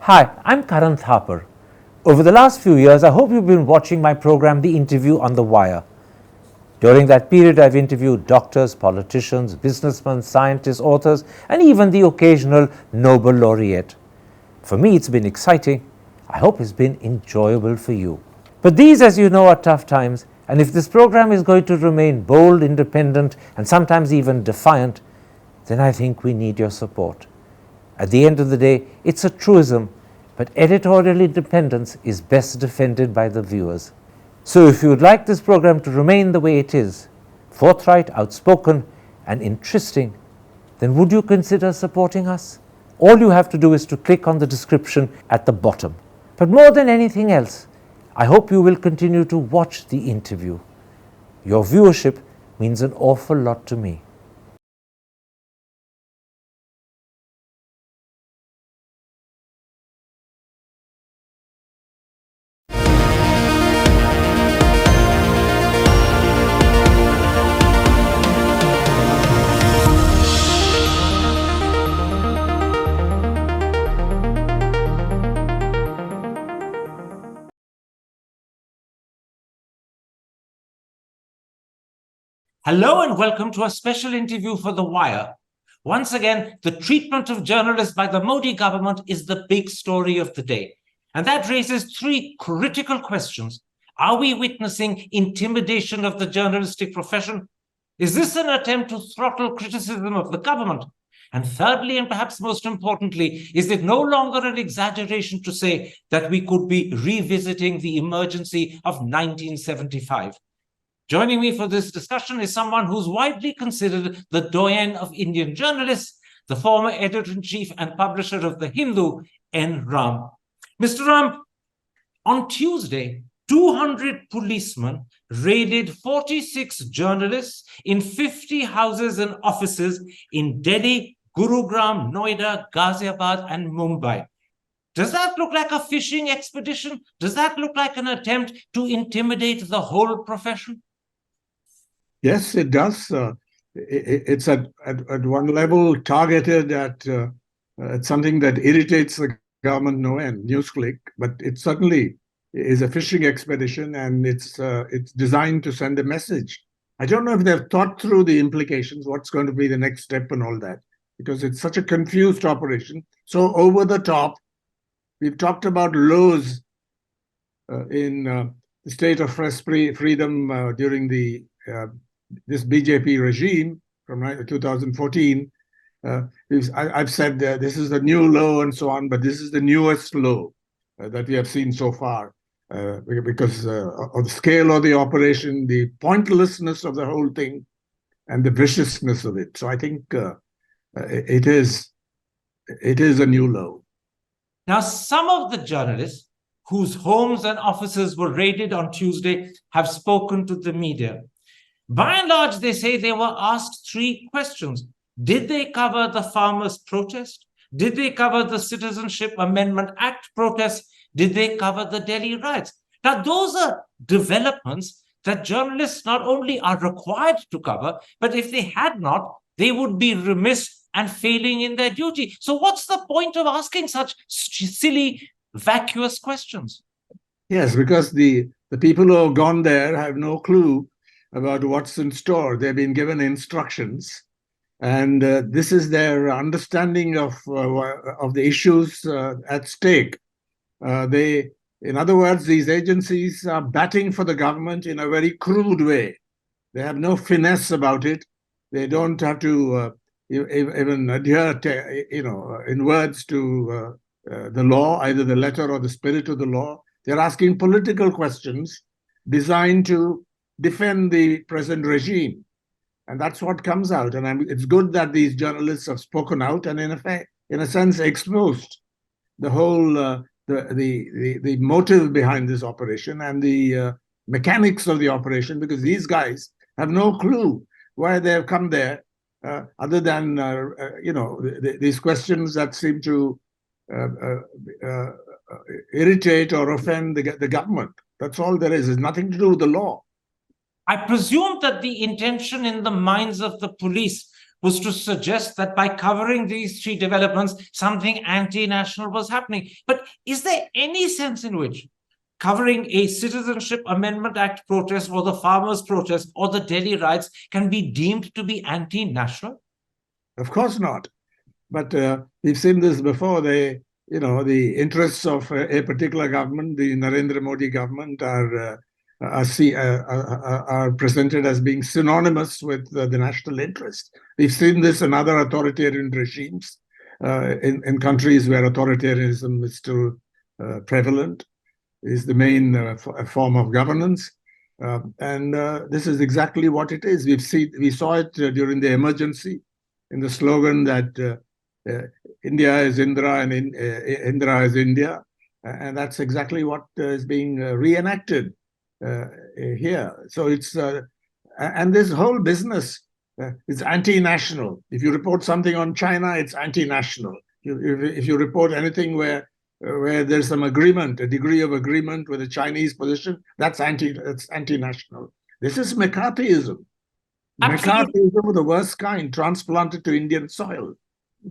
Hi, I'm Karan Thapar. Over the last few years, I hope you've been watching my program, The Interview on the Wire. During that period, I've interviewed doctors, politicians, businessmen, scientists, authors, and even the occasional Nobel laureate. For me, it's been exciting. I hope it's been enjoyable for you. But these, as you know, are tough times, and if this program is going to remain bold, independent, and sometimes even defiant, then I think we need your support. At the end of the day, it's a truism, but editorial independence is best defended by the viewers. So if you would like this program to remain the way it is, forthright, outspoken, and interesting, then would you consider supporting us? All you have to do is to click on the description at the bottom. But more than anything else, I hope you will continue to watch the interview. Your viewership means an awful lot to me. Hello and welcome to a special interview for The Wire. Once again, the treatment of journalists by the Modi government is the big story of the day. And that raises three critical questions. Are we witnessing intimidation of the journalistic profession? Is this an attempt to throttle criticism of the government? And thirdly, and perhaps most importantly, is it no longer an exaggeration to say that we could be revisiting the emergency of 1975? Joining me for this discussion is someone who's widely considered the doyen of Indian journalists, the former editor-in-chief and publisher of The Hindu, N. Ram. Mr. Ram, on Tuesday, 200 policemen raided 46 journalists in 50 houses and offices in Delhi, Gurugram, Noida, Ghaziabad, and Mumbai. Does that look like a fishing expedition? Does that look like an attempt to intimidate the whole profession? Yes, it does. It's at one level targeted at something that irritates the government no end, NewsClick, but it certainly is a fishing expedition, and it's designed to send a message. I don't know if they've thought through the implications, what's going to be the next step and all that, because it's such a confused operation. So over the top, we've talked about lows in the state of press freedom during the this BJP regime from 2014. I've said this is the new low and so on, but this is the newest low that we have seen so far because of the scale of the operation, the pointlessness of the whole thing, and the viciousness of it. So I think it is a new low. Now, some of the journalists whose homes and offices were raided on Tuesday have spoken to the media. By and large, they say they were asked three questions. Did they cover the farmers' protest? Did they cover the Citizenship Amendment Act protest? Did they cover the Delhi riots? Now, those are developments that journalists not only are required to cover, but if they had not, they would be remiss and failing in their duty. So what's the point of asking such silly, vacuous questions? Yes, because the people who have gone there have no clue about what's in store. They've been given instructions, and this is their understanding of the issues at stake. In other words, these agencies are batting for the government in a very crude way. They have no finesse about it. They don't have to even adhere to, in words to the law, either the letter or the spirit of the law. They're asking political questions designed to defend the present regime. And that's what comes out. And it's good that these journalists have spoken out and in a sense exposed the whole the motive behind this operation and the mechanics of the operation, because these guys have no clue why they've come there, other than these questions that seem to irritate or offend the government. That's all there is. It's nothing to do with the law. I presume that the intention in the minds of the police was to suggest that by covering these three developments, something anti-national was happening. But is there any sense in which covering a Citizenship Amendment Act protest or the farmers' protest or the Delhi riots can be deemed to be anti-national? Of course not. But we've seen this before. The interests of a particular government, the Narendra Modi government, are presented as being synonymous with the national interest. We've seen this in other authoritarian regimes, in countries where authoritarianism is still prevalent, is the main form of governance. And this is exactly what it is. We saw it during the emergency in the slogan that India is Indra and Indra is India. And that's exactly what is being reenacted here. So it's, and this whole business is anti-national. If you report something on China, it's anti-national. If you report anything where there's some agreement, a degree of agreement with the Chinese position, that's anti-national. This is McCarthyism. Absolutely. McCarthyism of the worst kind, transplanted to Indian soil.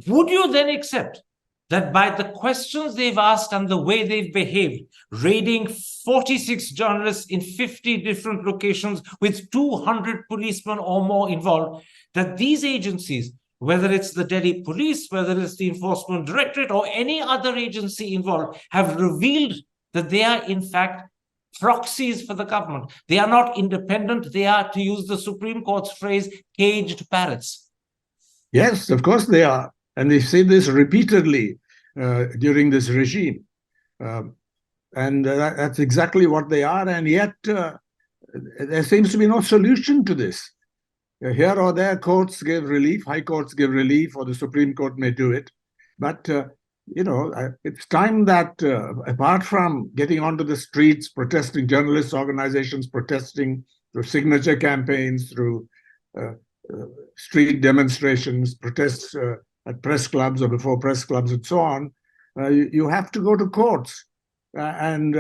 Would you then accept that by the questions they've asked and the way they've behaved, raiding 46 journalists in 50 different locations with 200 policemen or more involved, that these agencies, whether it's the Delhi police, whether it's the Enforcement Directorate or any other agency involved, have revealed that they are in fact proxies for the government? They are not independent. They are, to use the Supreme Court's phrase, caged parrots. Yes, of course they are. And we've seen this repeatedly during this regime. And that's exactly what they are. And yet there seems to be no solution to this. Here or there, courts give relief, high courts give relief, or the Supreme Court may do it. But, it's time that apart from getting onto the streets, protesting, journalists' organizations protesting through signature campaigns, through street demonstrations, protests at press clubs or before press clubs and so on, you have to go to courts and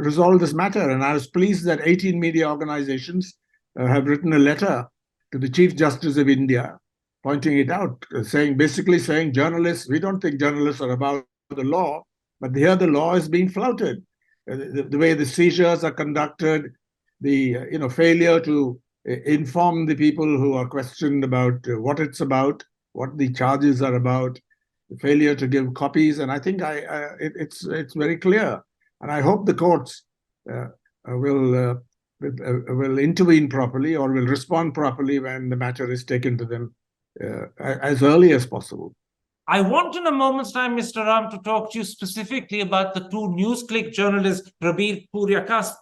resolve this matter. And I was pleased that 18 media organizations have written a letter to the Chief Justice of India, pointing it out, basically saying journalists, we don't think journalists are above the law, but here the law is being flouted. The way the seizures are conducted, the failure to inform the people who are questioned about what it's about, what the charges are about, the failure to give copies. And I think it's very clear. And I hope the courts will intervene properly or will respond properly when the matter is taken to them as early as possible. I want in a moment's time, Mr. Ram, to talk to you specifically about the two NewsClick journalists, Prabir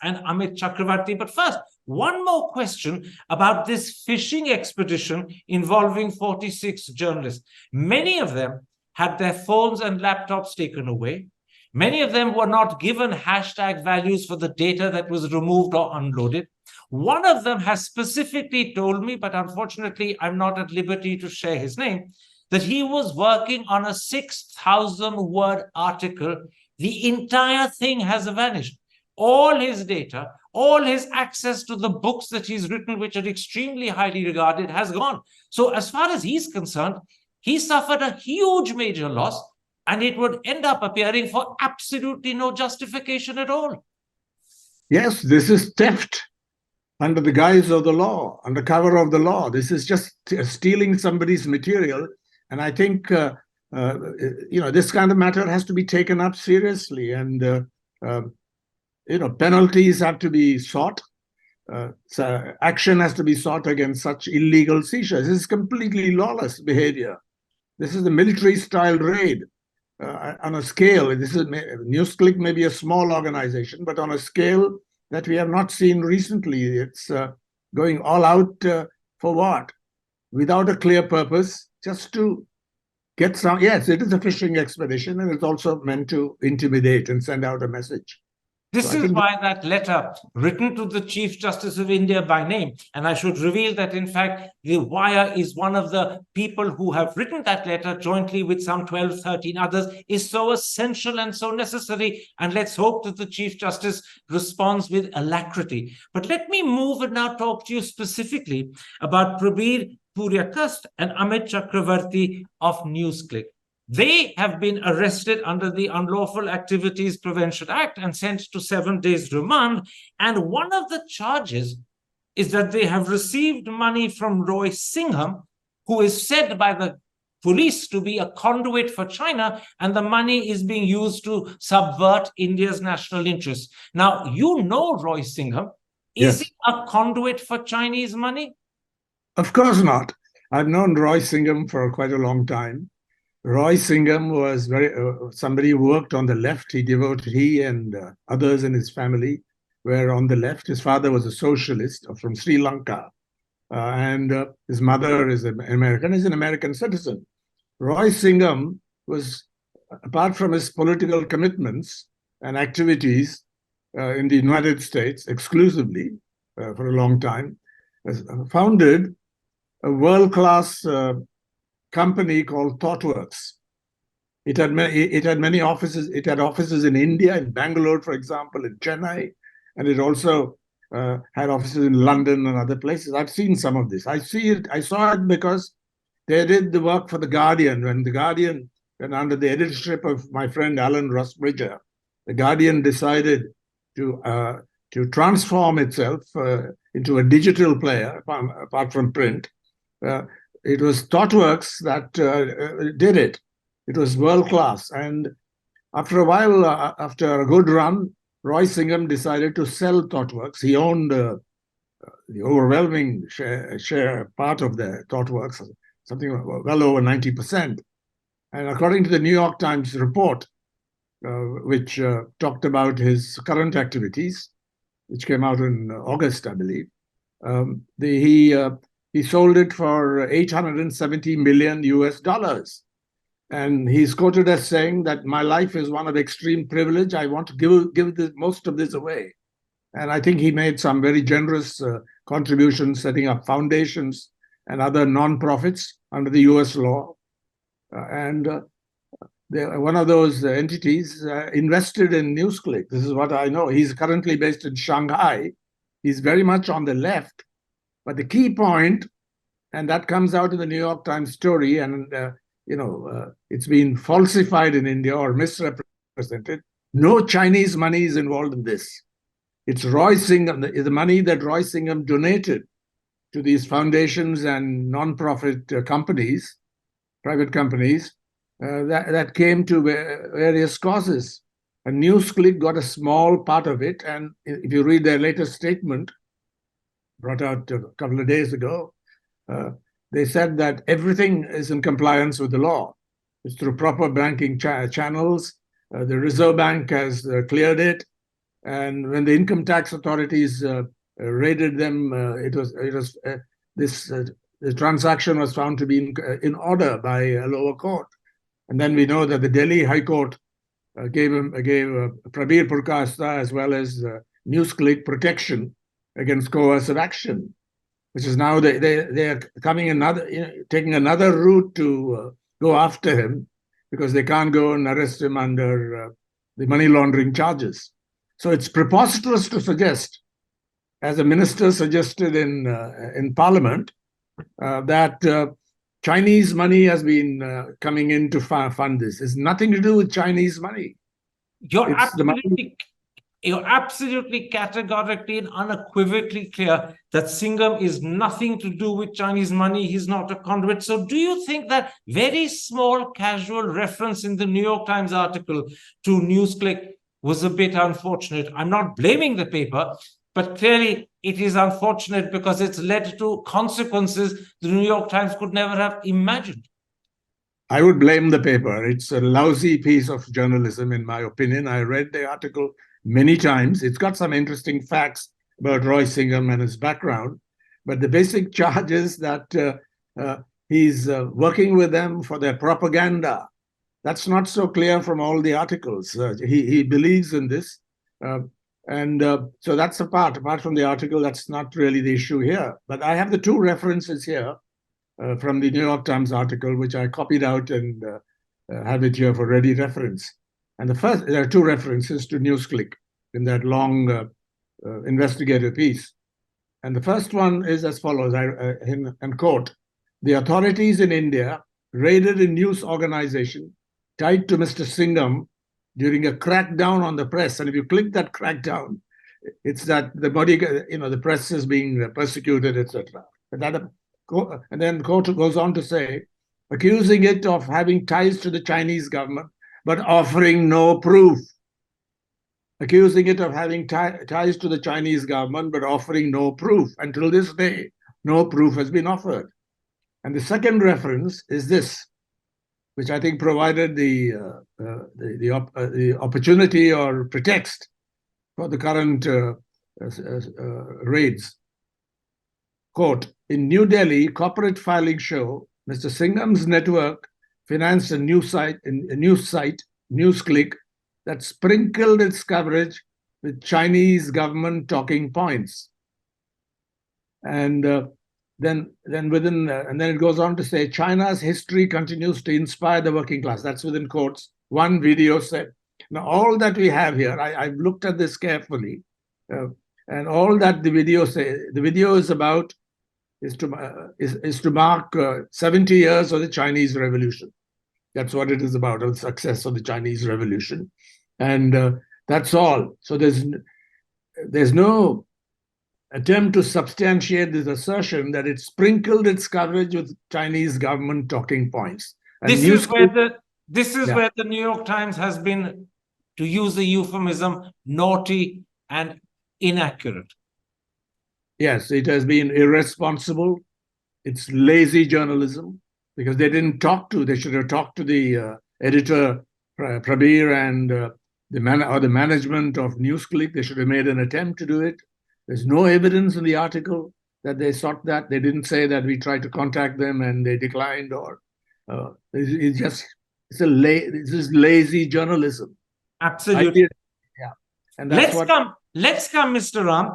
and Amit Chakravarty. But first, one more question about this fishing expedition involving 46 journalists. Many of them had their phones and laptops taken away. Many of them were not given hashtag values for the data that was removed or unloaded. One of them has specifically told me, but unfortunately, I'm not at liberty to share his name, that he was working on a 6,000-word article. The entire thing has vanished. All his data, all his access to the books that he's written, which are extremely highly regarded, has gone. So as far as he's concerned, he suffered a huge major loss, and it would end up appearing for absolutely no justification at all. Yes, this is theft under the guise of the law, under cover of the law. This is just stealing somebody's material. And I think, this kind of matter has to be taken up seriously. And, penalties have to be sought. So action has to be sought against such illegal seizures. This is completely lawless behavior. This is a military-style raid on a scale. NewsClick may be a small organization, but on a scale that we have not seen recently. It's going all out for what? Without a clear purpose, just to get some. Yes, it is a fishing expedition, and it's also meant to intimidate and send out a message. This is why that letter written to the Chief Justice of India by name, and I should reveal that, in fact, the Wire is one of the people who have written that letter jointly with some 12, 13 others, is so essential and so necessary. And let's hope that the Chief Justice responds with alacrity. But let me move and now talk to you specifically about Prabir Purkayastha and Amit Chakravarty of NewsClick. They have been arrested under the Unlawful Activities Prevention Act and sent to 7 days remand. And one of the charges is that they have received money from Roy Singham, who is said by the police to be a conduit for China, and the money is being used to subvert India's national interests. Now, you know Roy Singham. Is Yes. he a conduit for Chinese money? Of course not. I've known Roy Singham for quite a long time. Roy Singham was somebody who worked on the left. He and others in his family were on the left. His father was a socialist from Sri Lanka, and his mother is an American. He's an American citizen. Roy Singham was, apart from his political commitments and activities in the United States exclusively for a long time, founded a world-class company called ThoughtWorks. It had many offices. It had offices in India, in Bangalore, for example, in Chennai, and it also had offices in London and other places. I've seen some of this. I saw it because they did the work for The Guardian. When The Guardian, and under the editorship of my friend Alan Rusbridger, The Guardian decided to transform itself into a digital player, apart from print. It was ThoughtWorks that did it. It was world class. And after a while, after a good run, Roy Singham decided to sell ThoughtWorks. He owned the overwhelming share part of the ThoughtWorks, something well over 90%. And according to the New York Times report, which talked about his current activities, which came out in August, I believe, he sold it for 870 million US dollars. And he's quoted as saying that my life is one of extreme privilege. I want to give most of this away. And I think he made some very generous contributions, setting up foundations and other non-profits under the US law. One of those entities invested in NewsClick. This is what I know. He's currently based in Shanghai. He's very much on the left. But the key point, and that comes out in the New York Times story, and it's been falsified in India or misrepresented. No Chinese money is involved in this. It's Roy Singham, the money that Roy Singham donated to these foundations and non-profit companies, private companies, that came to various causes. And NewsClick got a small part of it. And if you read their latest statement, brought out a couple of days ago, they said that everything is in compliance with the law. It's through proper banking channels. The Reserve Bank has cleared it. And when the income tax authorities raided them, the transaction was found to be in order by a lower court. And then we know that the Delhi High Court gave Prabir Purkayastha as well as NewsClick protection against coercive action, which is now they are taking another route to go after him because they can't go and arrest him under the money laundering charges. So it's preposterous to suggest, as a minister suggested in Parliament, that Chinese money has been coming in to fund this. It's nothing to do with Chinese money. You're absolutely categorically and unequivocally clear that Singham is nothing to do with Chinese money. He's not a conduit. So do you think that very small casual reference in the New York Times article to NewsClick was a bit unfortunate? I'm not blaming the paper, but clearly it is unfortunate because it's led to consequences the New York Times could never have imagined. I would blame the paper. It's a lousy piece of journalism, in my opinion. I read the article many times. It's got some interesting facts about Roy Singham and his background, but the basic charge is that he's working with them for their propaganda. That's not so clear from all the articles. He believes in this. So that's a part. Apart from the article, that's not really the issue here. But I have the two references here from the New York Times article, which I copied out and have it here for ready reference. And there are two references to NewsClick in that long investigative piece. And the first one is as follows, and quote, the authorities in India raided a news organization tied to Mr. Singham during a crackdown on the press. And if you click that crackdown, it's that the press is being persecuted, etc. And then court goes on to say, accusing it of having ties to the Chinese government, but offering no proof. Accusing it of having ties to the Chinese government, but offering no proof. Until this day, no proof has been offered. And the second reference is this, which I think provided the opportunity or pretext for the current raids. Quote, in New Delhi, corporate filings show Mr. Singham's network financed a news site, NewsClick, that sprinkled its coverage with Chinese government talking points. And then it goes on to say, China's history continues to inspire the working class. That's within quotes. One video said. Now, all that we have here, I've looked at this carefully, and all that the video is about is to mark 70 years of the Chinese Revolution. That's what it is about, the success of the Chinese Revolution. And that's all. So there's no attempt to substantiate this assertion that it sprinkled its coverage with Chinese government talking points. And this is where the New York Times has been, to use the euphemism, naughty and inaccurate. Yes, it has been irresponsible. It's lazy journalism, because they should have talked to the editor, Prabir, and the management of NewsClick. They should have made an attempt to do it. There's no evidence in the article that they sought that. They didn't say that we tried to contact them and they declined, or this is lazy journalism. Absolutely. Yeah. And that's let's come, Mr. Ram,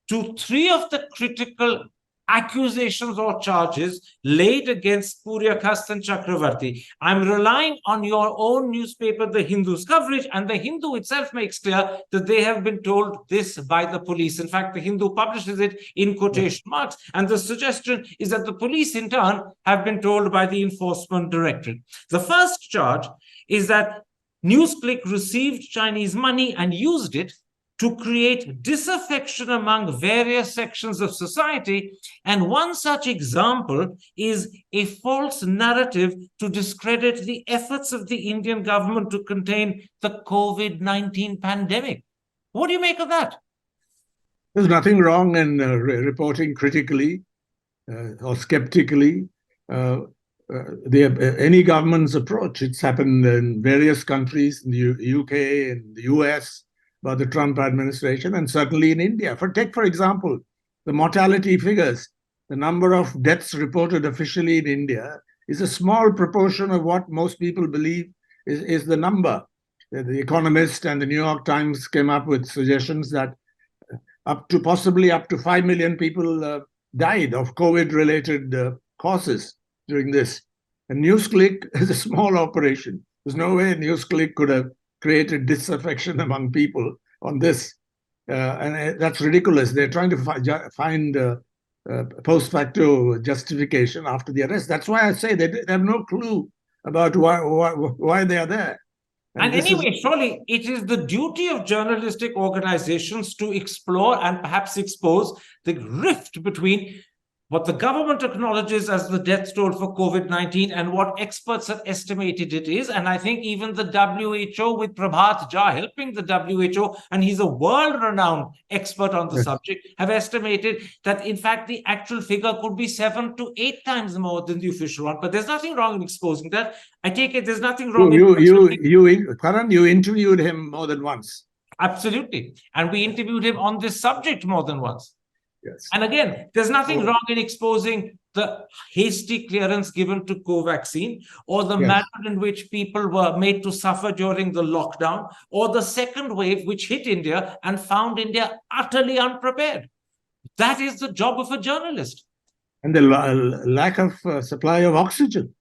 to three of the critical accusations or charges laid against Purkayastha and Chakravarty. I'm relying on your own newspaper, The Hindu's coverage, and The Hindu itself makes clear that they have been told this by the police. In fact, The Hindu publishes it in quotation marks, and the suggestion is that the police in turn have been told by the Enforcement Directorate. The first charge is that NewsClick received Chinese money and used it to create disaffection among various sections of society. And one such example is a false narrative to discredit the efforts of the Indian government to contain the COVID-19 pandemic. What do you make of that? There's nothing wrong in reporting critically or skeptically. Any government's approach. It's happened in various countries, in the UK, in the US, by the Trump administration, and certainly in India. For example, the mortality figures. The number of deaths reported officially in India is a small proportion of what most people believe is the number. The Economist and the New York Times came up with suggestions that possibly up to 5 million people died of COVID-related causes during this. And NewsClick is a small operation. There's no way NewsClick could have created disaffection among people on this. And that's ridiculous. They're trying to find post facto justification after the arrest. That's why I say they have no clue about why they are there. And anyway, surely it is the duty of journalistic organizations to explore and perhaps expose the rift between what the government acknowledges as the death toll for COVID-19 and what experts have estimated it is. And I think even the WHO, with Prabhat Jha helping the WHO, and he's a world-renowned expert on the subject, have estimated that, in fact, the actual figure could be 7 to 8 times more than the official one. But there's nothing wrong in exposing that. I take it there's nothing wrong Karan, you interviewed him more than once. Absolutely. And we interviewed him on this subject more than once. Yes. And again, there's nothing wrong in exposing the hasty clearance given to Covaxin, or the manner in which people were made to suffer during the lockdown, or the second wave which hit India and found India utterly unprepared. That is the job of a journalist. And the lack of supply of oxygen.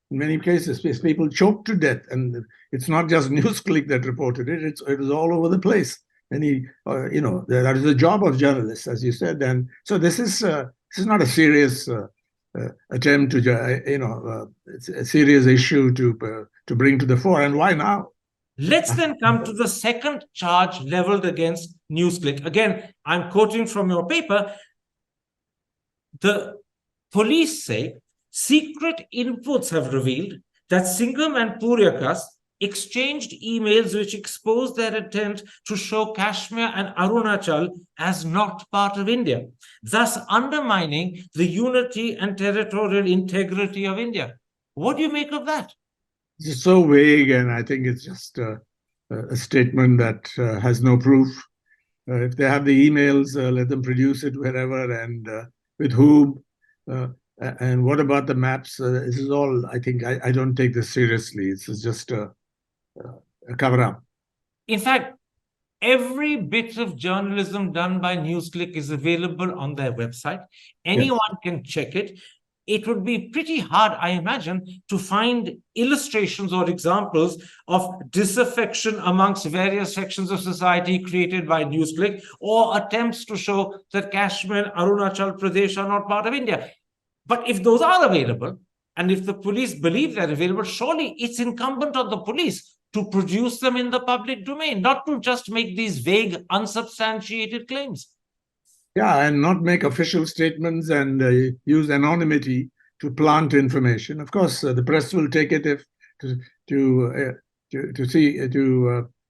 In many cases, people choked to death. And it's not just NewsClick that reported it. It was all over the place. And that is the job of journalists, as you said. And so this is not a serious attempt to, it's a serious issue to bring to the fore. And why now? Let's then come to the second charge leveled against NewsClick. Again, I'm quoting from your paper. The police say secret inputs have revealed that Singham and Purkayastha exchanged emails which exposed their attempt to show Kashmir and Arunachal as not part of India, thus undermining the unity and territorial integrity of India. What do you make of that? It's so vague, and I think it's just a statement that has no proof. If they have the emails, let them produce it wherever and with whom. And what about the maps? This is all, I think, I don't take this seriously. It's just a cover-up. In fact, every bit of journalism done by NewsClick is available on their website. Anyone can check it. It would be pretty hard, I imagine, to find illustrations or examples of disaffection amongst various sections of society created by NewsClick, or attempts to show that Kashmir and Arunachal Pradesh are not part of India. But if those are available, and if the police believe they're available, surely it's incumbent on the police to produce them in the public domain, not to just make these vague, unsubstantiated claims. Yeah, and not make official statements and use anonymity to plant information. Of course, the press will take it if to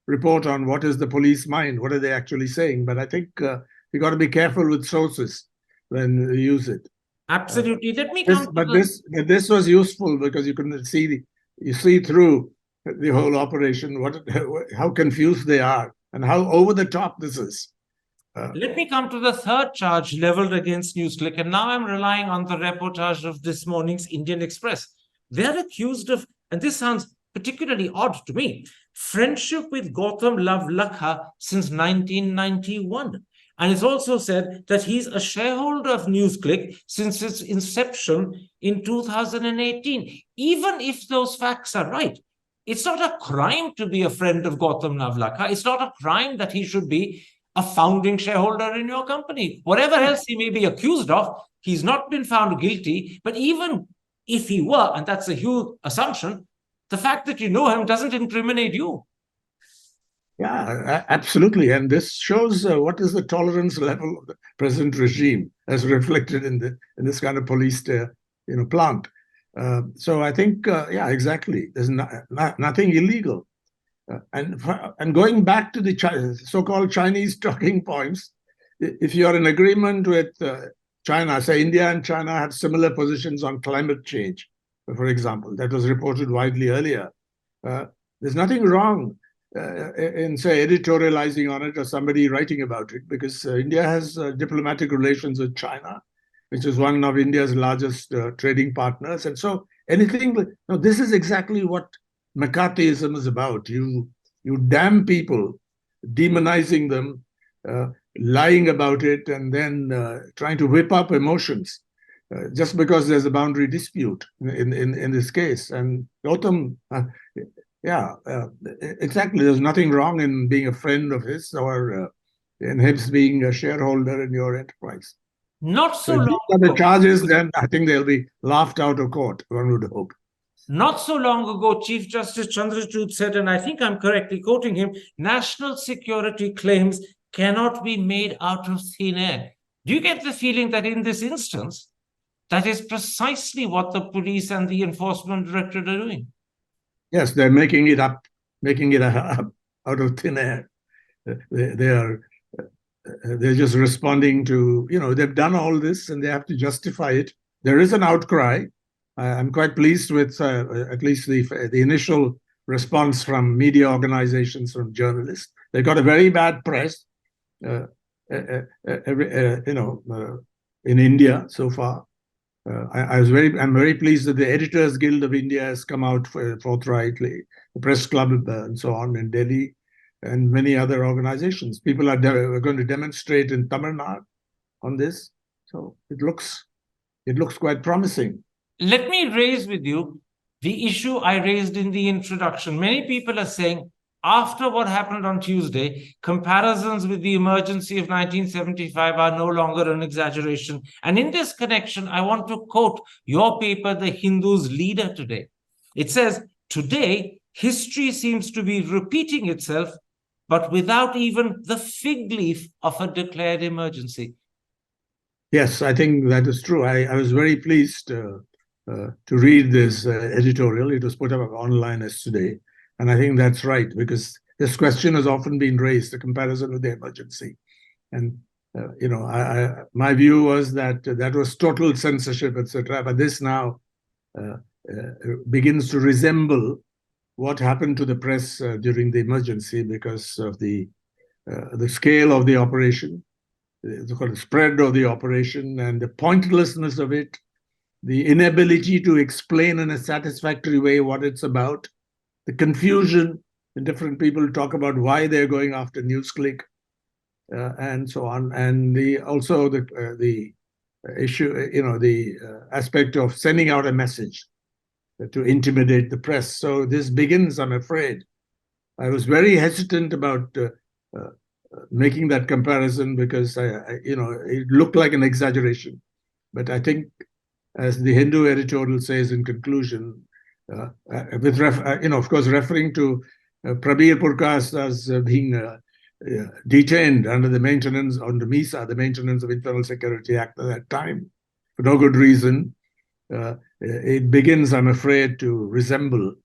report on what is the police mind, what are they actually saying. But I think you got to be careful with sources when you use it. Absolutely. Let me come. This was useful because you can see through the whole operation how confused they are and how over the top this is. Let me come to the third charge leveled against NewsClick, and now I'm relying on the reportage of this morning's Indian Express. They're accused of, and this sounds particularly odd to me, friendship with Gautam Lavlakha since 1991. And it's also said that he's a shareholder of NewsClick since its inception in 2018. Even if those facts are right, it's not a crime to be a friend of Gautam Lavlakha. It's not a crime that he should be a founding shareholder in your company. Whatever else he may be accused of, he's not been found guilty. But even if he were, and that's a huge assumption, the fact that you know him doesn't incriminate you. Yeah, absolutely. And this shows what is the tolerance level of the present regime as reflected in this kind of police plant. So I think, yeah, exactly. There's nothing illegal. And going back to the so-called Chinese talking points, if you're in agreement with China, say India and China have similar positions on climate change, for example, that was reported widely earlier. There's nothing wrong in, say, editorializing on it or somebody writing about it, because India has diplomatic relations with China, which is one of India's largest trading partners. And so anything, this is exactly what McCarthyism is about. You damn people, demonizing them, lying about it, and then trying to whip up emotions just because there's a boundary dispute in this case. And Gautam, exactly. There's nothing wrong in being a friend of his or in him being a shareholder in your enterprise. Not so long ago. The charges, then I think they'll be laughed out of court, one would hope. Not so long ago, Chief Justice Chandrachud said, and I think I'm correctly quoting him, national security claims cannot be made out of thin air. Do you get the feeling that in this instance, that is precisely what the police and the enforcement directorate are doing? Yes, they're making it up out of thin air. They're just responding to, they've done all this and they have to justify it. There is an outcry. I'm quite pleased with at least the initial response from media organizations, from journalists. They got a very bad press, in India so far. I'm very pleased that the Editors Guild of India has come out forthrightly, the Press Club and so on in Delhi, and many other organizations. People are going to demonstrate in Tamil Nadu on this, so it looks quite promising. Let me raise with you the issue I raised in the introduction. Many people are saying after what happened on Tuesday, comparisons with the emergency of 1975 are no longer an exaggeration. And in this connection, I want to quote your paper, The Hindu's leader today. It says, today, history seems to be repeating itself, but without even the fig leaf of a declared emergency. Yes, I think that is true. I was very pleased to read this editorial. It was put up online yesterday. And I think that's right, because this question has often been raised, the comparison with the emergency. And, my view was that that was total censorship, etc. But this now begins to resemble what happened to the press during the emergency because of the scale of the operation, the spread of the operation, and the pointlessness of it, the inability to explain in a satisfactory way what it's about, the confusion when different people talk about why they're going after NewsClick, and so on, and also the issue, the aspect of sending out a message to intimidate the press. So this begins, I'm afraid. I was very hesitant about making that comparison because it looked like an exaggeration. But I think, as the Hindu editorial says in conclusion, of course, referring to Prabir Purkayastha as being detained under the maintenance on the MISA, the Maintenance of Internal Security Act at that time, for no good reason. It begins, I'm afraid, to resemble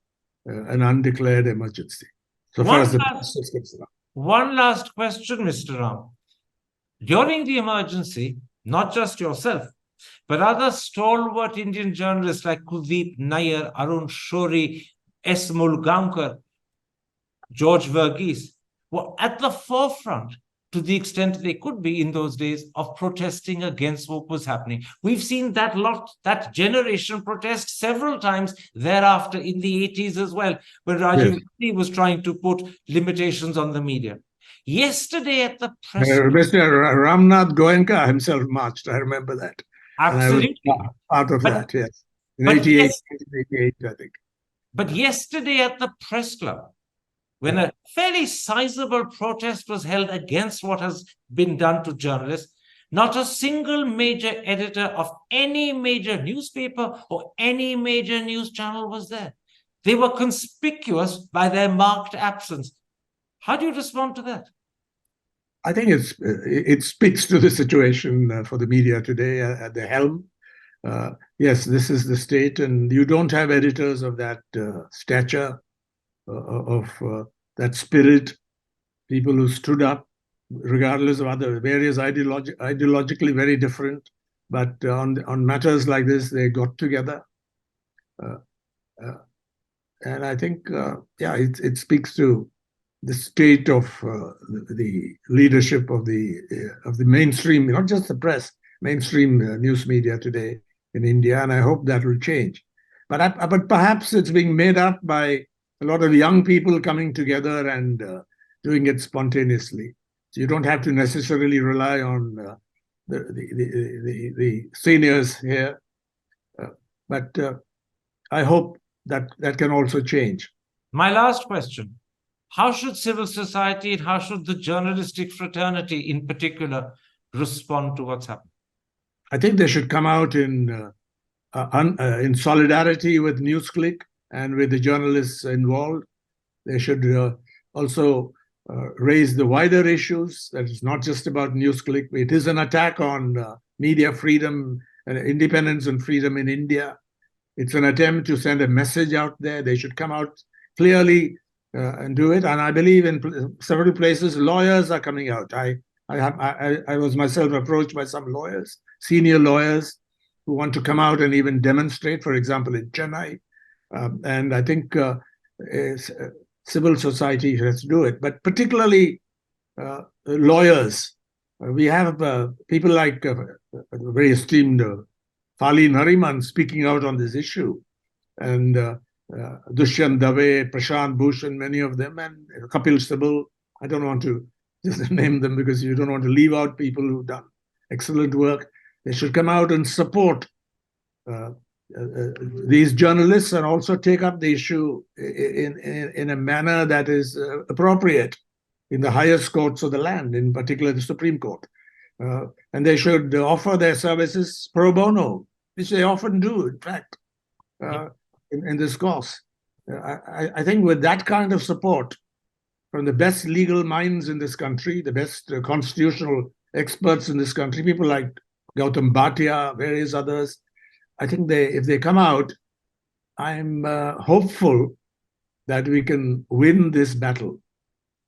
an undeclared emergency, so far as the press is concerned. One last question, Mr. Ram. During the emergency, not just yourself, but other stalwart Indian journalists like Kuldeep Nair, Arun Shourie, S. Mulgaonkar, George Verghese were at the forefront, to the extent they could be in those days, of protesting against what was happening. We've seen that generation protest several times thereafter in the 80s as well, when Rajiv Gandhi was trying to put limitations on the media. Yesterday at the press... Mr. Ramnath Goenka himself marched, I remember that. Absolutely. And I was part of that, yes. In 88, I think. But yesterday at the press club, when a fairly sizable protest was held against what has been done to journalists, not a single major editor of any major newspaper or any major news channel was there. They were conspicuous by their marked absence. How do you respond to that? I think it speaks to the situation for the media today at the helm. Yes, this is the state, and you don't have editors of that stature, of that spirit, people who stood up, regardless of other various ideologically very different, but on matters like this, they got together. And I think, it speaks to the state of the leadership of the mainstream, not just the press, mainstream news media today in India, and I hope that will change. But perhaps it's being made up by a lot of young people coming together and doing it spontaneously. So you don't have to necessarily rely on the seniors here. But I hope that can also change. My last question. How should civil society and how should the journalistic fraternity in particular respond to what's happening? I think they should come out in solidarity with NewsClick and with the journalists involved. They should also raise the wider issues. That is not just about NewsClick. It is an attack on media freedom and independence and freedom in India. It's an attempt to send a message out there. They should come out clearly and do it. And I believe in several places, lawyers are coming out. I was myself approached by some lawyers, senior lawyers, who want to come out and even demonstrate, for example, in Chennai. And I think civil society has to do it, but particularly lawyers. We have people like very esteemed Fali Nariman speaking out on this issue, and Dushyant Dave, Prashant Bhushan, many of them, and Kapil Sibal. I don't want to just name them because you don't want to leave out people who've done excellent work. They should come out and support these journalists and also take up the issue in a manner that is appropriate in the highest courts of the land, in particular the Supreme Court. And they should offer their services pro bono, which they often do, in fact, in this course. I think with that kind of support from the best legal minds in this country, the best constitutional experts in this country, people like Gautam Bhatia, various others, I think if they come out, I'm hopeful that we can win this battle.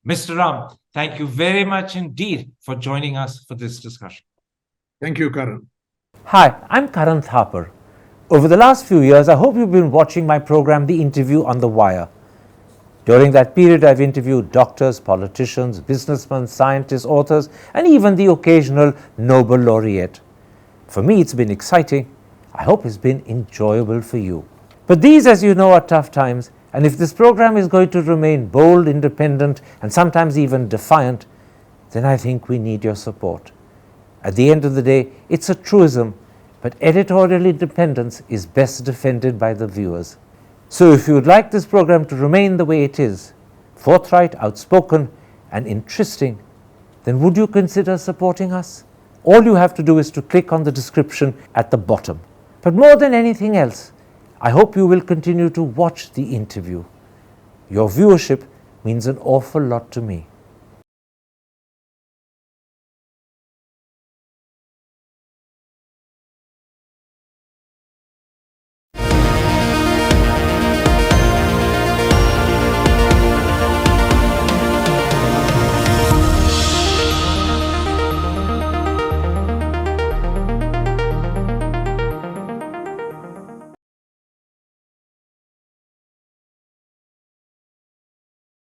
Mr. Ram, thank you very much indeed for joining us for this discussion. Thank you, Karan. Hi, I'm Karan Thapar. Over the last few years, I hope you've been watching my program, The Interview on the Wire. During that period, I've interviewed doctors, politicians, businessmen, scientists, authors, and even the occasional Nobel laureate. For me, it's been exciting. I hope it's been enjoyable for you. But these, as you know, are tough times, and if this program is going to remain bold, independent, and sometimes even defiant, then I think we need your support. At the end of the day, it's a truism, but editorial independence is best defended by the viewers. So if you would like this program to remain the way it is, forthright, outspoken, and interesting, then would you consider supporting us? All you have to do is to click on the description at the bottom. But more than anything else, I hope you will continue to watch The Interview. Your viewership means an awful lot to me.